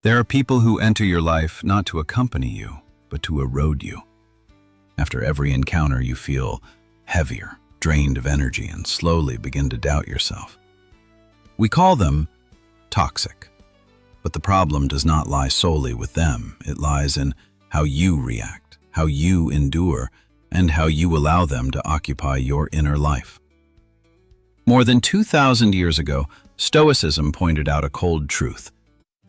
There are people who enter your life not to accompany you, but to erode you. After every encounter, you feel heavier, drained of energy, and slowly begin to doubt yourself. We call them toxic. But the problem does not lie solely with them. It lies in how you react, how you endure, and how you allow them to occupy your inner life. More than 2,000 years ago, Stoicism pointed out a cold truth.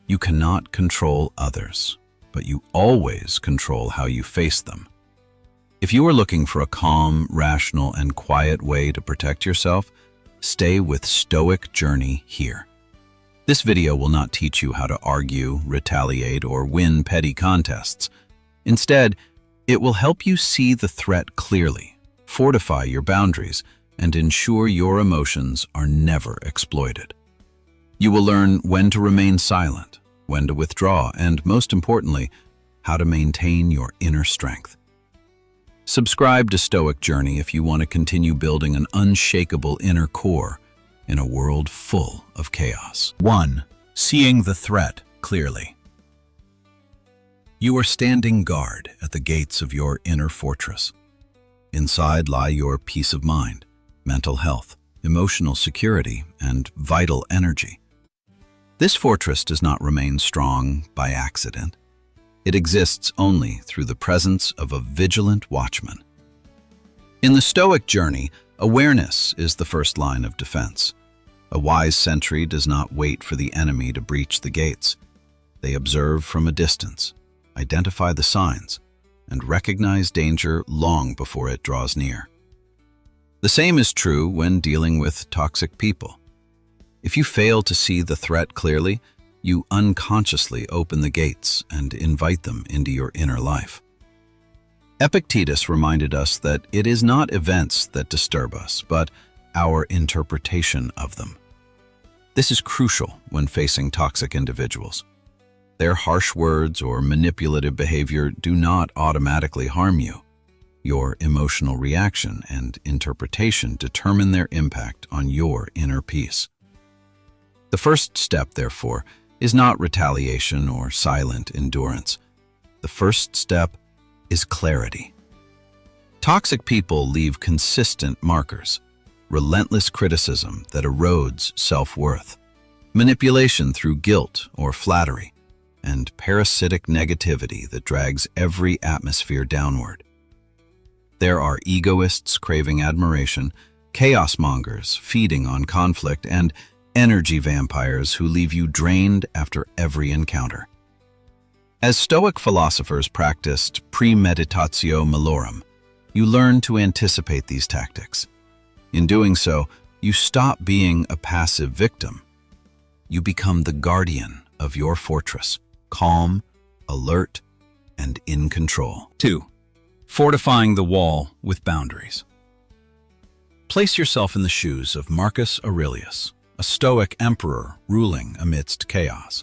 You cannot control others, but you always control how you face them. If you are looking for a calm, rational, and quiet way to protect yourself, stay with Stoic Journey here. This video will not teach you how to argue, retaliate, or win petty contests. Instead, it will help you see the threat clearly, fortify your boundaries, and ensure your emotions are never exploited. You will learn when to remain silent, when to withdraw, and most importantly, how to maintain your inner strength. Subscribe to Stoic Journey if you want to continue building an unshakable inner core in a world full of chaos. 1. Seeing the threat clearly. You are standing guard at the gates of your inner fortress. Inside lie your peace of mind, mental health, emotional security, and vital energy. This fortress does not remain strong by accident. It exists only through the presence of a vigilant watchman. In the Stoic Journey, awareness is the first line of defense. A wise sentry does not wait for the enemy to breach the gates. They observe from a distance, identify the signs, and recognize danger long before it draws near. The same is true when dealing with toxic people. If you fail to see the threat clearly, you unconsciously open the gates and invite them into your inner life. Epictetus reminded us that it is not events that disturb us, but our interpretation of them. This is crucial when facing toxic individuals. Their harsh words or manipulative behavior do not automatically harm you. Your emotional reaction and interpretation determine their impact on your inner peace. The first step, therefore, is not retaliation or silent endurance. The first step is clarity. Toxic people leave consistent markers, relentless criticism that erodes self-worth, manipulation through guilt or flattery, and parasitic negativity that drags every atmosphere downward. There are egoists craving admiration, chaos mongers feeding on conflict, and energy vampires who leave you drained after every encounter. As Stoic philosophers practiced premeditatio malorum, you learn to anticipate these tactics. In doing so, you stop being a passive victim. You become the guardian of your fortress, calm, alert, and in control. 2. Fortifying the wall with boundaries. Place yourself in the shoes of Marcus Aurelius, a Stoic emperor ruling amidst chaos.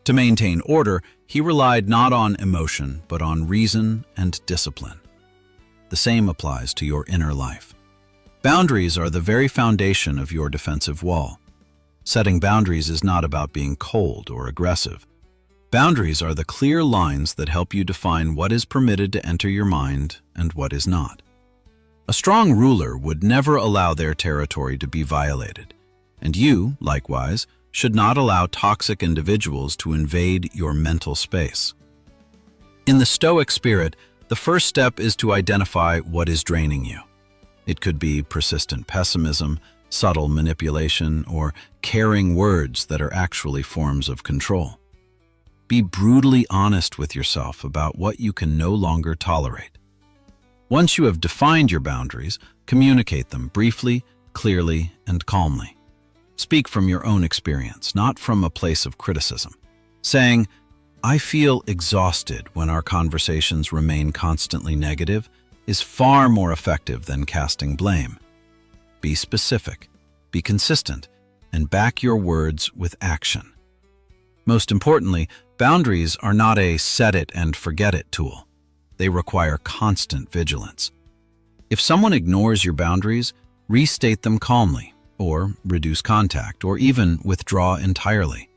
To maintain order, he relied not on emotion, but on reason and discipline. The same applies to your inner life. Boundaries are the very foundation of your defensive wall. Setting boundaries is not about being cold or aggressive. Boundaries are the clear lines that help you define what is permitted to enter your mind and what is not. A strong ruler would never allow their territory to be violated, and you, likewise, should not allow toxic individuals to invade your mental space. In the Stoic spirit, the first step is to identify what is draining you. It could be persistent pessimism, subtle manipulation, or caring words that are actually forms of control. Be brutally honest with yourself about what you can no longer tolerate. Once you have defined your boundaries, communicate them briefly, clearly, and calmly. Speak from your own experience, not from a place of criticism. Saying, "I feel exhausted when our conversations remain constantly negative," is far more effective than casting blame. Be specific, be consistent, and back your words with action. Most importantly, boundaries are not a set-it-and-forget-it tool. They require constant vigilance. If someone ignores your boundaries, restate them calmly, or reduce contact, or even withdraw entirely.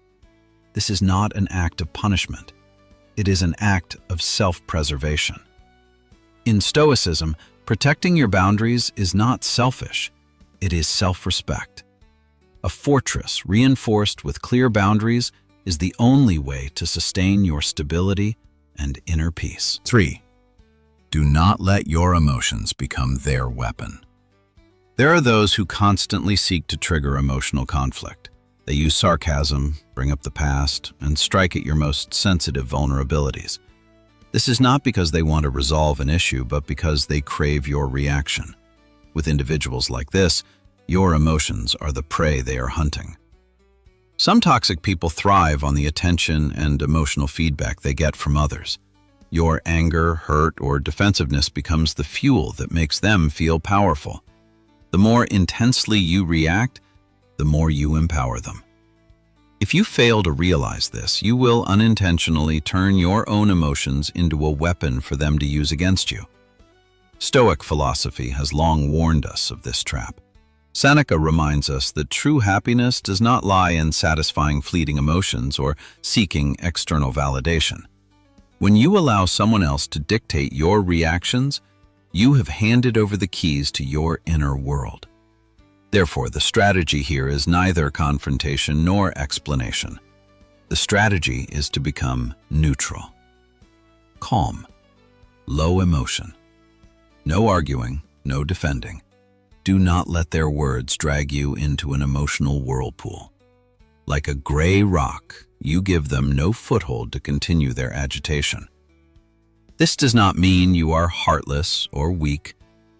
This is not an act of punishment. It is an act of self-preservation. In Stoicism, protecting your boundaries is not selfish. It is self-respect. A fortress reinforced with clear boundaries is the only way to sustain your stability and inner peace. 3. Do not let your emotions become their weapon. There are those who constantly seek to trigger emotional conflict. They use sarcasm, bring up the past, and strike at your most sensitive vulnerabilities. This is not because they want to resolve an issue, but because they crave your reaction. With individuals like this, your emotions are the prey they are hunting. Some toxic people thrive on the attention and emotional feedback they get from others. Your anger, hurt, or defensiveness becomes the fuel that makes them feel powerful. The more intensely you react, the more you empower them. If you fail to realize this, you will unintentionally turn your own emotions into a weapon for them to use against you. Stoic philosophy has long warned us of this trap. Seneca reminds us that true happiness does not lie in satisfying fleeting emotions or seeking external validation. When you allow someone else to dictate your reactions, you have handed over the keys to your inner world. Therefore, the strategy here is neither confrontation nor explanation. The strategy is to become neutral, calm, low emotion. No arguing, no defending. Do not let their words drag you into an emotional whirlpool. Like a gray rock, you give them no foothold to continue their agitation. This does not mean you are heartless or weak.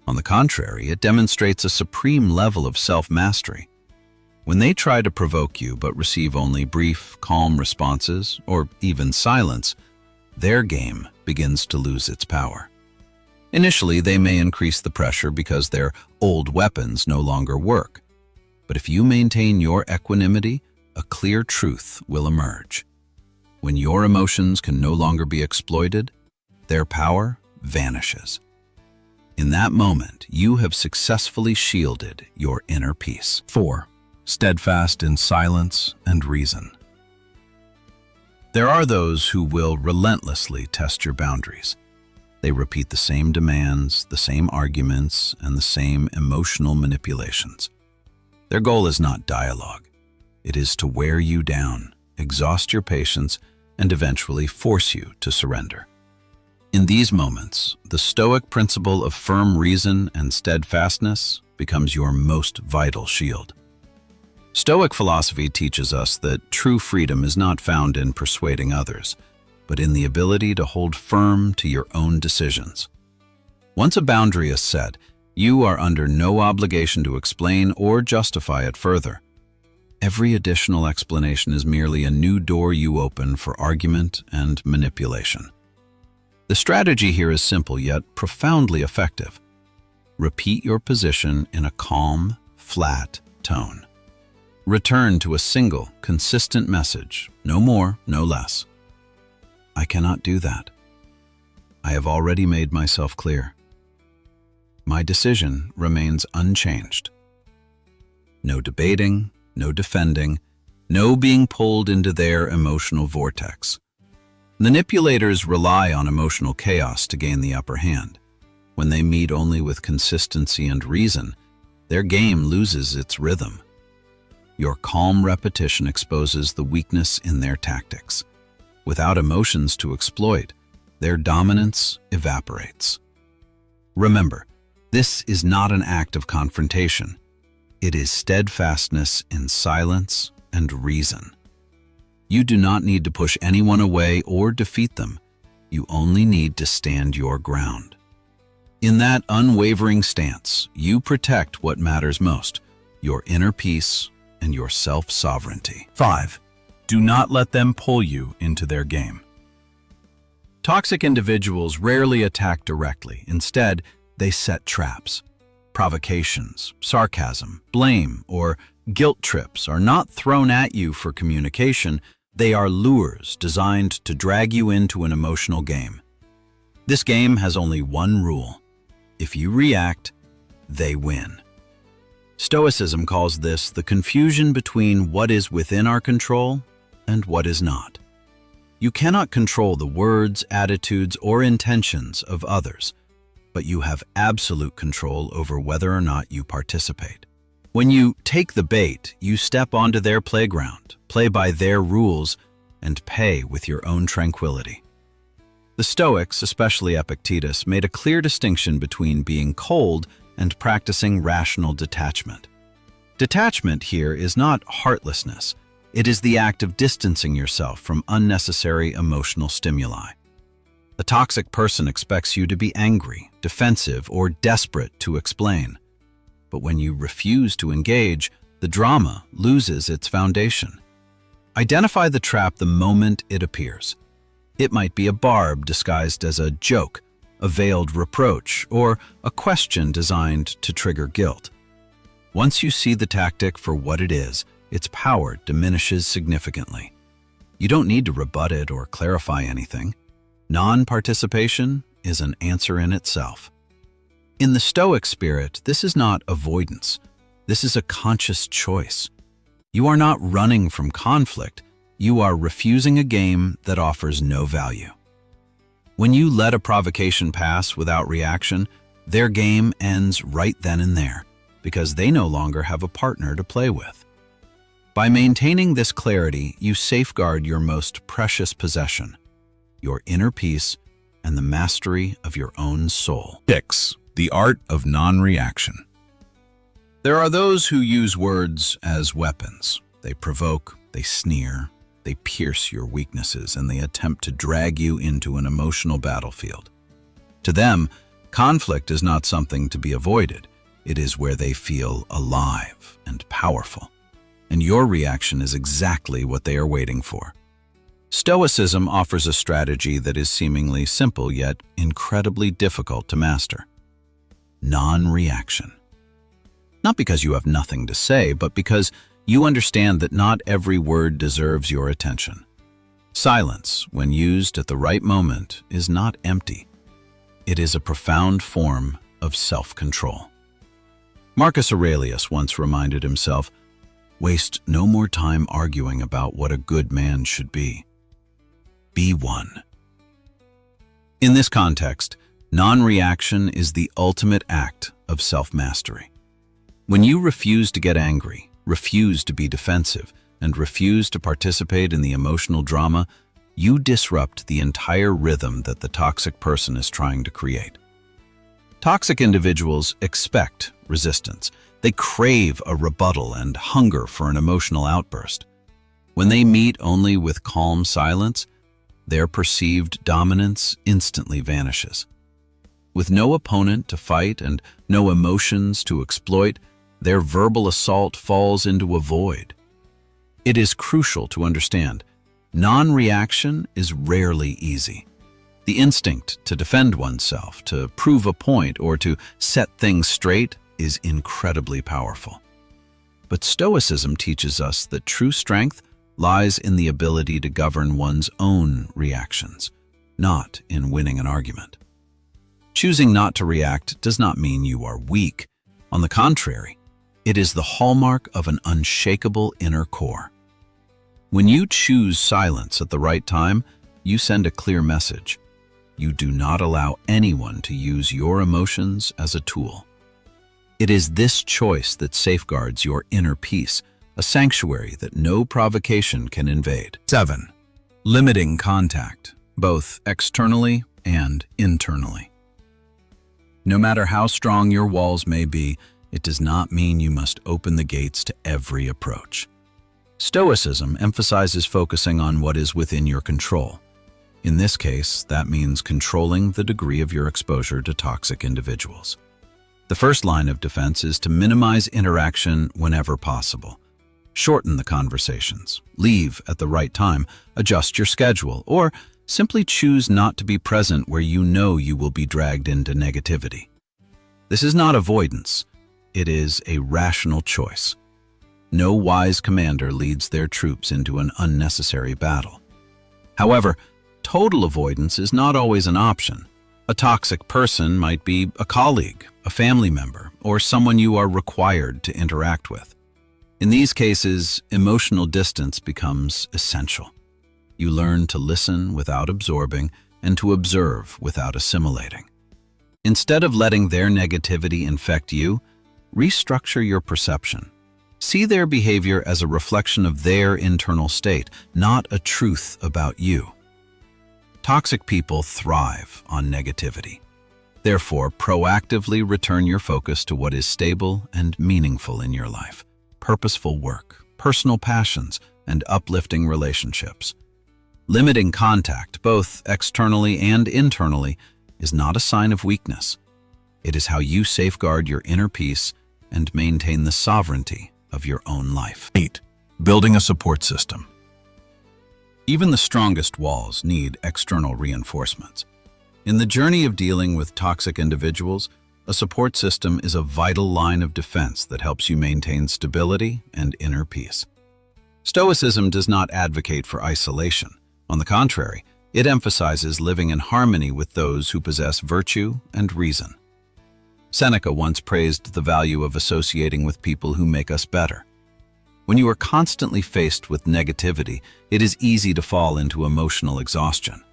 On the contrary, it demonstrates a supreme level of self-mastery. When they try to provoke you but receive only brief, calm responses, or even silence, their game begins to lose its power. Initially, they may increase the pressure because their old weapons no longer work. But if you maintain your equanimity, a clear truth will emerge. When your emotions can no longer be exploited, their power vanishes. In that moment, you have successfully shielded your inner peace. 4. Steadfast in silence and reason. There are those who will relentlessly test your boundaries. They repeat the same demands, the same arguments, and the same emotional manipulations. Their goal is not dialogue. It is to wear you down, exhaust your patience, and eventually force you to surrender. In these moments, the Stoic principle of firm reason and steadfastness becomes your most vital shield. Stoic philosophy teaches us that true freedom is not found in persuading others, but in the ability to hold firm to your own decisions. Once a boundary is set, you are under no obligation to explain or justify it further. Every additional explanation is merely a new door you open for argument and manipulation. The strategy here is simple yet profoundly effective. Repeat your position in a calm, flat tone. Return to a single, consistent message, no more, no less. I cannot do that. I have already made myself clear. My decision remains unchanged. No debating, no defending, no being pulled into their emotional vortex. Manipulators rely on emotional chaos to gain the upper hand. When they meet only with consistency and reason, their game loses its rhythm. Your calm repetition exposes the weakness in their tactics. Without emotions to exploit, their dominance evaporates. Remember, this is not an act of confrontation. It is steadfastness in silence and reason. You do not need to push anyone away or defeat them. You only need to stand your ground. In that unwavering stance, you protect what matters most, your inner peace and your self-sovereignty. 5. Do not let them pull you into their game. Toxic individuals rarely attack directly. Instead, they set traps. Provocations, sarcasm, blame, or guilt trips are not thrown at you for communication. They are lures designed to drag you into an emotional game. This game has only one rule. If you react, they win. Stoicism calls this the confusion between what is within our control and what is not. You cannot control the words, attitudes, or intentions of others, but you have absolute control over whether or not you participate. When you take the bait, you step onto their playground, play by their rules, and pay with your own tranquility. The Stoics, especially Epictetus, made a clear distinction between being cold and practicing rational detachment. Detachment here is not heartlessness. It is the act of distancing yourself from unnecessary emotional stimuli. A toxic person expects you to be angry, defensive, or desperate to explain. But when you refuse to engage, the drama loses its foundation. Identify the trap the moment it appears. It might be a barb disguised as a joke, a veiled reproach, or a question designed to trigger guilt. Once you see the tactic for what it is, its power diminishes significantly. You don't need to rebut it or clarify anything. Non-participation is an answer in itself. In the Stoic spirit, this is not avoidance. This is a conscious choice. You are not running from conflict. You are refusing a game that offers no value. When you let a provocation pass without reaction, their game ends right then and there, because they no longer have a partner to play with. By maintaining this clarity, you safeguard your most precious possession, your inner peace and the mastery of your own soul. 6. The art of non-reaction. There are those who use words as weapons. They provoke, they sneer, they pierce your weaknesses, and they attempt to drag you into an emotional battlefield. To them, conflict is not something to be avoided. It is where they feel alive and powerful. And your reaction is exactly what they are waiting for. Stoicism offers a strategy that is seemingly simple yet incredibly difficult to master. Non-reaction. Not because you have nothing to say, but because you understand that not every word deserves your attention. Silence, when used at the right moment, is not empty. It is a profound form of self-control. Marcus Aurelius once reminded himself, "Waste no more time arguing about what a good man should be. Be one." In this context, non-reaction is the ultimate act of self-mastery. When you refuse to get angry, refuse to be defensive, and refuse to participate in the emotional drama, you disrupt the entire rhythm that the toxic person is trying to create. Toxic individuals expect resistance. They crave a rebuttal and hunger for an emotional outburst. When they meet only with calm silence, their perceived dominance instantly vanishes. With no opponent to fight and no emotions to exploit, their verbal assault falls into a void. It is crucial to understand, non-reaction is rarely easy. The instinct to defend oneself, to prove a point, or to set things straight is incredibly powerful. But Stoicism teaches us that true strength lies in the ability to govern one's own reactions, not in winning an argument. Choosing not to react does not mean you are weak. On the contrary, it is the hallmark of an unshakable inner core. When you choose silence at the right time, you send a clear message. You do not allow anyone to use your emotions as a tool. It is this choice that safeguards your inner peace, a sanctuary that no provocation can invade. 7. Limiting contact, both externally and internally. No matter how strong your walls may be, it does not mean you must open the gates to every approach. Stoicism emphasizes focusing on what is within your control. In this case, that means controlling the degree of your exposure to toxic individuals. The first line of defense is to minimize interaction whenever possible. Shorten the conversations, leave at the right time, adjust your schedule, or simply choose not to be present where you know you will be dragged into negativity. This is not avoidance. It is a rational choice. No wise commander leads their troops into an unnecessary battle. However, total avoidance is not always an option. A toxic person might be a colleague, a family member, or someone you are required to interact with. In these cases, emotional distance becomes essential. You learn to listen without absorbing and to observe without assimilating. Instead of letting their negativity infect you, restructure your perception. See their behavior as a reflection of their internal state, not a truth about you. Toxic people thrive on negativity. Therefore, proactively return your focus to what is stable and meaningful in your life. Purposeful work, personal passions, and uplifting relationships. Limiting contact, both externally and internally, is not a sign of weakness. It is how you safeguard your inner peace and maintain the sovereignty of your own life. 8. Building a support system. Even the strongest walls need external reinforcements. In the journey of dealing with toxic individuals, a support system is a vital line of defense that helps you maintain stability and inner peace. Stoicism does not advocate for isolation. On the contrary, it emphasizes living in harmony with those who possess virtue and reason. Seneca once praised the value of associating with people who make us better. When you are constantly faced with negativity, it is easy to fall into emotional exhaustion.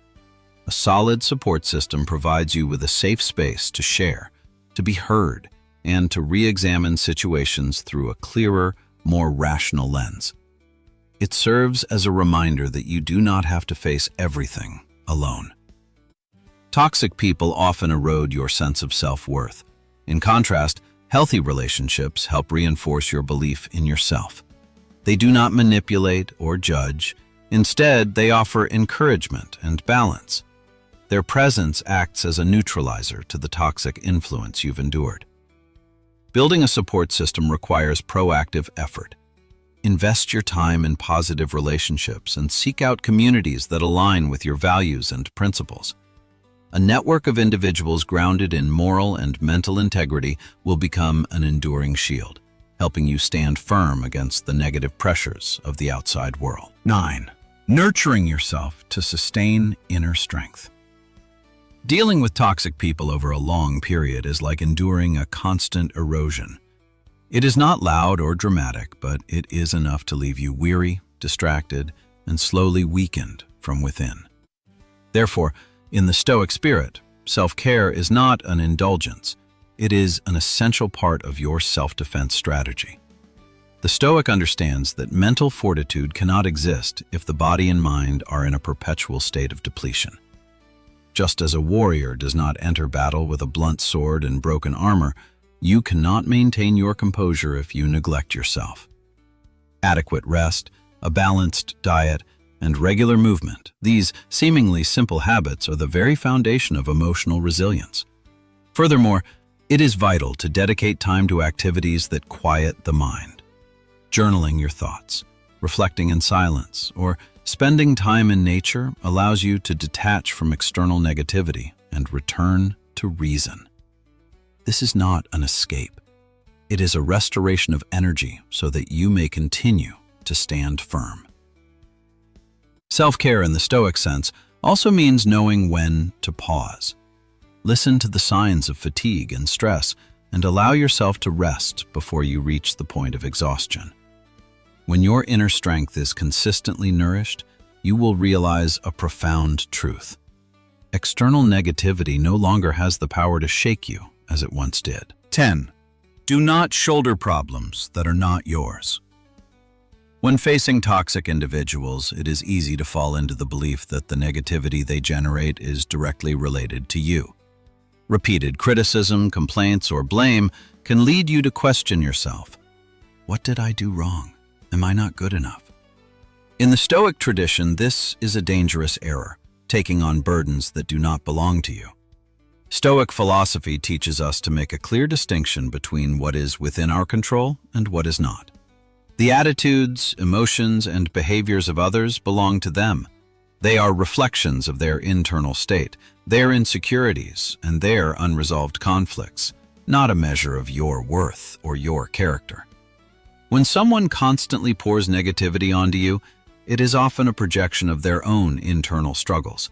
A solid support system provides you with a safe space to share, to be heard, and to re-examine situations through a clearer, more rational lens. It serves as a reminder that you do not have to face everything alone. Toxic people often erode your sense of self-worth. In contrast, healthy relationships help reinforce your belief in yourself. They do not manipulate or judge. Instead, they offer encouragement and balance. Their presence acts as a neutralizer to the toxic influence you've endured. Building a support system requires proactive effort. Invest your time in positive relationships and seek out communities that align with your values and principles. A network of individuals grounded in moral and mental integrity will become an enduring shield, helping you stand firm against the negative pressures of the outside world. 9. Nurturing yourself to sustain inner strength. Dealing with toxic people over a long period is like enduring a constant erosion. It is not loud or dramatic, but it is enough to leave you weary, distracted, and slowly weakened from within. Therefore, in the Stoic spirit, self-care is not an indulgence. It is an essential part of your self-defense strategy. The Stoic understands that mental fortitude cannot exist if the body and mind are in a perpetual state of depletion. Just as a warrior does not enter battle with a blunt sword and broken armor, you cannot maintain your composure if you neglect yourself. Adequate rest, a balanced diet, and regular movement, these seemingly simple habits are the very foundation of emotional resilience. Furthermore, it is vital to dedicate time to activities that quiet the mind. Journaling your thoughts, reflecting in silence, or spending time in nature allows you to detach from external negativity and return to reason. This is not an escape. It is a restoration of energy so that you may continue to stand firm. Self-care in the Stoic sense also means knowing when to pause. Listen to the signs of fatigue and stress and allow yourself to rest before you reach the point of exhaustion. When your inner strength is consistently nourished, you will realize a profound truth. External negativity no longer has the power to shake you as it once did. 10. Do not shoulder problems that are not yours. When facing toxic individuals, it is easy to fall into the belief that the negativity they generate is directly related to you. Repeated criticism, complaints, or blame can lead you to question yourself. What did I do wrong? Am I not good enough? In the Stoic tradition, this is a dangerous error, taking on burdens that do not belong to you. Stoic philosophy teaches us to make a clear distinction between what is within our control and what is not. The attitudes, emotions, and behaviors of others belong to them. They are reflections of their internal state, their insecurities, and their unresolved conflicts, not a measure of your worth or your character. When someone constantly pours negativity onto you, it is often a projection of their own internal struggles.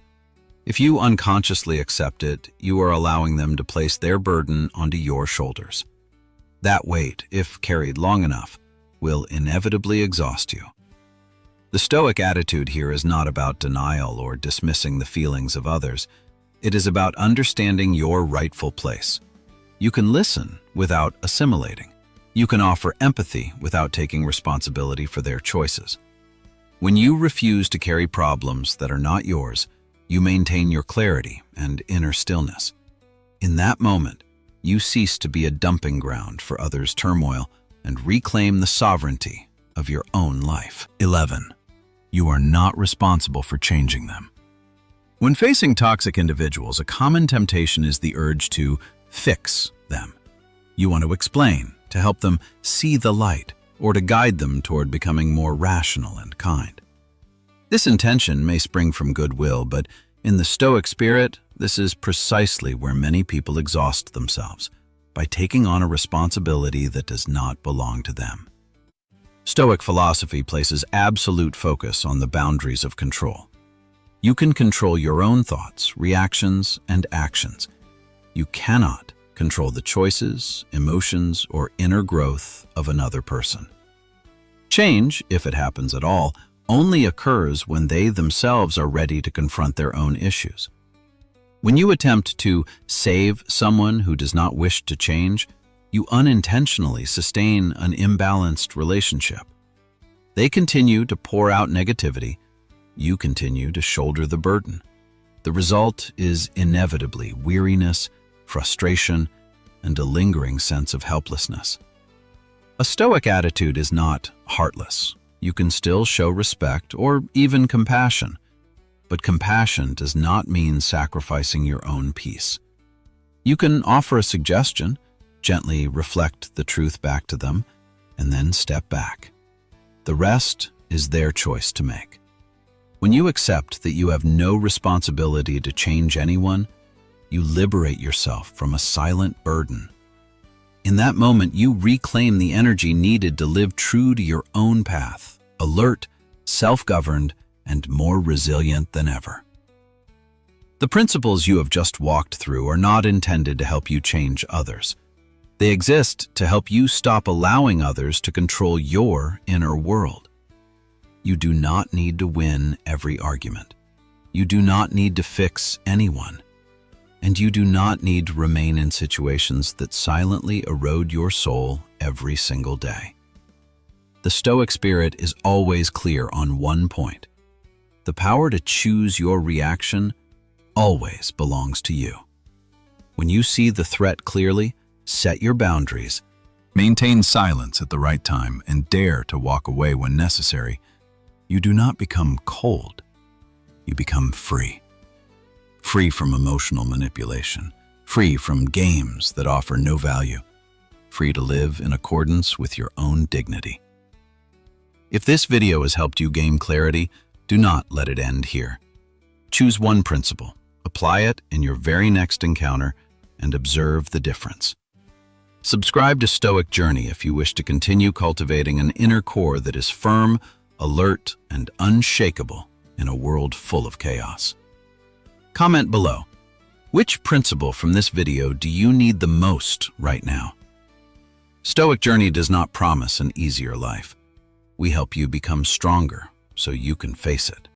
If you unconsciously accept it, you are allowing them to place their burden onto your shoulders. That weight, if carried long enough, will inevitably exhaust you. The Stoic attitude here is not about denial or dismissing the feelings of others. It is about understanding your rightful place. You can listen without assimilating. You can offer empathy without taking responsibility for their choices. When you refuse to carry problems that are not yours, you maintain your clarity and inner stillness. In that moment, you cease to be a dumping ground for others' turmoil and reclaim the sovereignty of your own life. 11. You are not responsible for changing them. When facing toxic individuals, a common temptation is the urge to fix them. You want to explain, to help them see the light, or to guide them toward becoming more rational and kind. This intention may spring from goodwill, but in the Stoic spirit, this is precisely where many people exhaust themselves, by taking on a responsibility that does not belong to them. Stoic philosophy places absolute focus on the boundaries of control. You can control your own thoughts, reactions, and actions. You cannot control the choices, emotions, or inner growth of another person. Change, if it happens at all, only occurs when they themselves are ready to confront their own issues. When you attempt to save someone who does not wish to change, you unintentionally sustain an imbalanced relationship. They continue to pour out negativity. You continue to shoulder the burden. The result is inevitably weariness, frustration, and a lingering sense of helplessness. A Stoic attitude is not heartless. You can still show respect or even compassion, but compassion does not mean sacrificing your own peace. You can offer a suggestion, gently reflect the truth back to them, and then step back. The rest is their choice to make. When you accept that you have no responsibility to change anyone, you liberate yourself from a silent burden. In that moment, you reclaim the energy needed to live true to your own path, alert, self-governed, and more resilient than ever. The principles you have just walked through are not intended to help you change others. They exist to help you stop allowing others to control your inner world. You do not need to win every argument. You do not need to fix anyone. And you do not need to remain in situations that silently erode your soul every single day. The Stoic spirit is always clear on one point. The power to choose your reaction always belongs to you. When you see the threat clearly, set your boundaries, Maintain silence at the right time, and dare to walk away when necessary. You do not become cold. You become free. Free from emotional manipulation. Free from games that offer no value. Free to live in accordance with your own dignity. If this video has helped you gain clarity, do not let it end here. Choose one principle, apply it in your very next encounter, and observe the difference. Subscribe to Stoic Journey if you wish to continue cultivating an inner core that is firm, alert, and unshakable in a world full of chaos. Comment below. Which principle from this video do you need the most right now? Stoic Journey does not promise an easier life. We help you become stronger so you can face it.